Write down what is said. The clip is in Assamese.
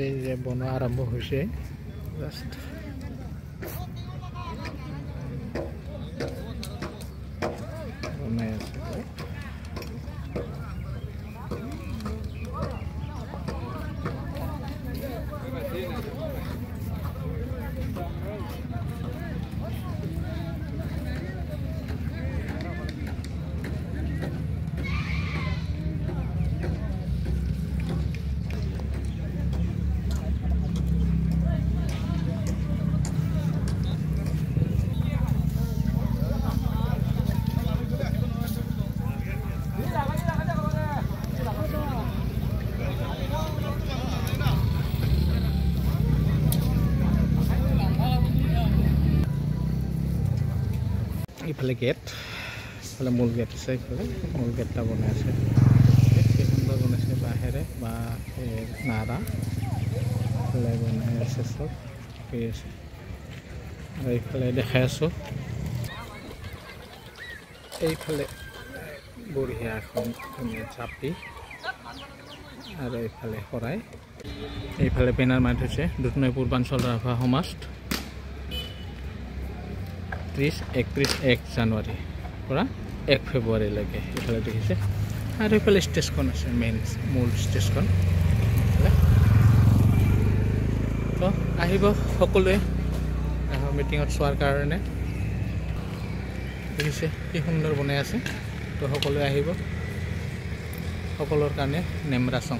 এই যে বনোৱা আৰম্ভ হৈছে জাষ্ট বনাই আছে ইফালে গেট ইফালে মূল গেট আছে ইফালে মূল গেটটা বনাই আছে কি সুন্দৰ বনাইছে বাঁহেৰে বা নাৰা ইফালে বনাই আছে চব ঠিক আছে আৰু এইফালে দেখাই আছোঁ এইফালে বঢ়িয়া এখন ধুনীয়া চাপি আৰু এইফালে শৰাই এইফালে বেনাৰ মাৰি থৈছে দুধনৈ পূৰ্বাঞ্চল ৰাভা সমাজ 31 জানুৱাৰী পৰা 1 ফেব্ৰুৱাৰীলৈকে এইফালে দেখিছে আৰু এইফালে ষ্টেজখন আছে মেইন মূল ষ্টেজখন তো আহিব সকলোৱে মিটিঙত চোৱাৰ কাৰণে দেখিছে কি সুন্দৰ বনাই আছে তো সকলোৱে আহিব সকলোৰ কাৰণে নেমৰা চং